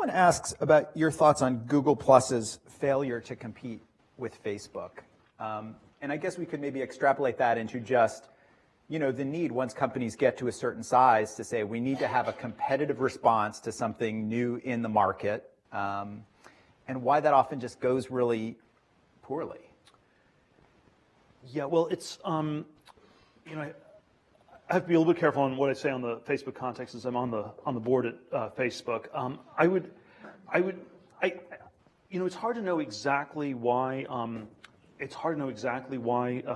Someone asks about your thoughts on Google Plus's failure to compete with Facebook. And I guess we could maybe extrapolate that into just, the need once companies get to a certain size to say we need to have a competitive response to something new in the market, and why that often just goes really poorly. Yeah, well, it's, I have to be a little bit careful on what I say on the Facebook context, as I'm on the board at Facebook. It's hard to know exactly why.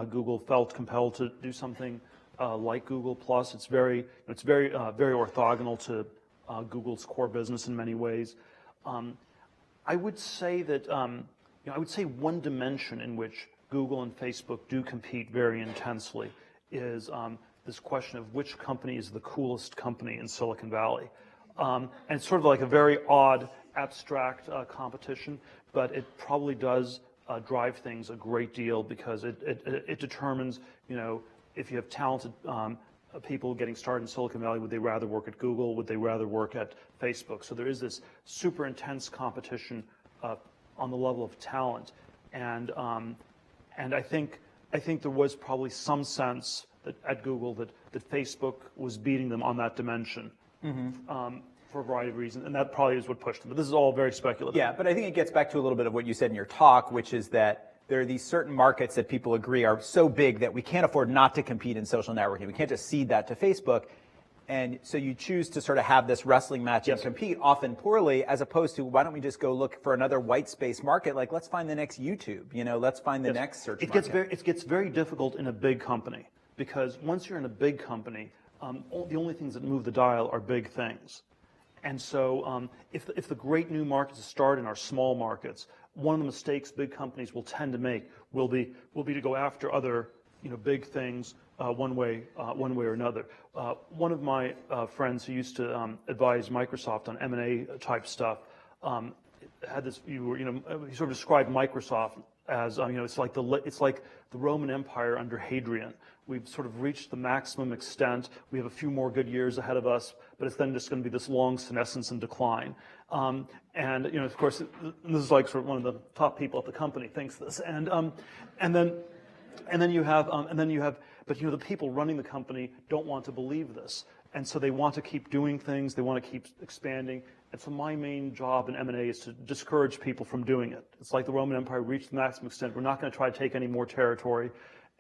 Google felt compelled to do something like Google Plus. It's very orthogonal to Google's core business in many ways. I would say that one dimension in which Google and Facebook do compete very intensely is this question of which company is the coolest company in Silicon Valley. And it's sort of like a very odd, abstract competition, but it probably does drive things a great deal because it determines, if you have talented people getting started in Silicon Valley, would they rather work at Google? Would they rather work at Facebook? So there is this super intense competition on the level of talent, and I think there was probably some sense that at Google that Facebook was beating them on that dimension. Mm-hmm. For a variety of reasons, and that probably is what pushed them. But this is all very speculative. Yeah, but I think it gets back to a little bit of what you said in your talk, which is that there are these certain markets that people agree are so big that we can't afford not to compete in social networking. We can't just cede that to Facebook. And so you choose to sort of have this wrestling match and compete, often poorly, as opposed to why don't we just go look for another white space market? Like, let's find the next YouTube, let's find the next search market. It gets very difficult in a big company because once you're in a big company, the only things that move the dial are big things. And so if the great new markets start in our small markets, one of the mistakes big companies will tend to make will be to go after other big things one way or another. One of my friends who used to advise Microsoft on M&A type stuff had this view. He sort of described Microsoft as it's like the Roman Empire under Hadrian. We've sort of reached the maximum extent. We have a few more good years ahead of us, but it's then just going to be this long senescence and decline. And of course, this is like sort of one of the top people at the company thinks this. And then you have, but the people running the company don't want to believe this, and so they want to keep doing things. They want to keep expanding. And so my main job in M&A is to discourage people from doing it. It's like the Roman Empire reached the maximum extent. We're not going to try to take any more territory,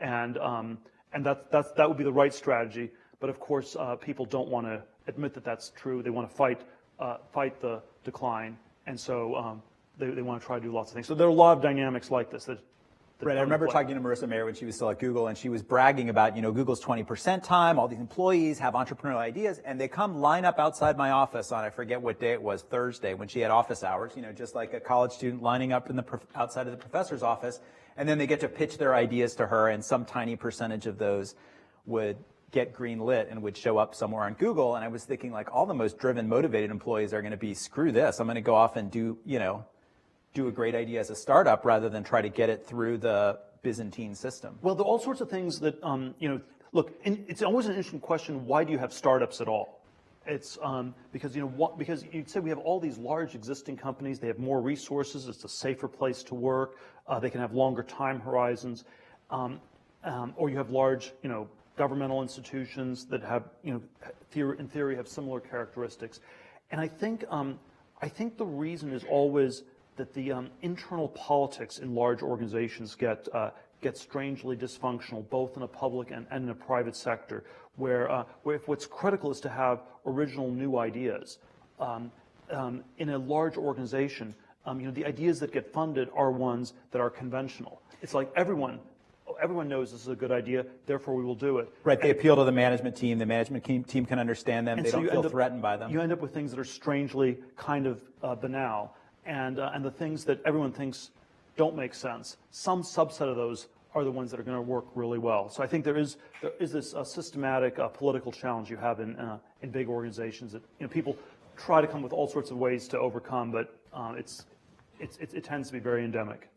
and that would be the right strategy. But of course, people don't want to admit that that's true. They want to fight the decline, and so they want to try to do lots of things. So there are a lot of dynamics like this. Right. I remember talking to Marissa Mayer when she was still at Google, and she was bragging about, Google's 20% time, all these employees have entrepreneurial ideas, and they come line up outside my office on, I forget what day it was, Thursday, when she had office hours, just like a college student lining up outside of the professor's office, and then they get to pitch their ideas to her, and some tiny percentage of those would get green lit and would show up somewhere on Google. And I was thinking, like, all the most driven, motivated employees are going to be, screw this, I'm going to go off and do a great idea as a startup rather than try to get it through the Byzantine system. Well, there are all sorts of things that, look, it's always an interesting question, why do you have startups at all? It's because you'd say we have all these large existing companies, they have more resources, it's a safer place to work, they can have longer time horizons, or you have large, governmental institutions that have, in theory have similar characteristics. And I think the reason is always that the internal politics in large organizations get strangely dysfunctional, both in a public and in a private sector, where if what's critical is to have original new ideas. In a large organization, the ideas that get funded are ones that are conventional. It's like everyone knows this is a good idea, therefore we will do it. Right, they appeal to the management team. The management team can understand them. They don't feel threatened by them. You end up with things that are strangely kind of banal. And the things that everyone thinks don't make sense, some subset of those are the ones that are going to work really well. So I think there is this systematic political challenge you have in big organizations that people try to come with all sorts of ways to overcome, but it tends to be very endemic.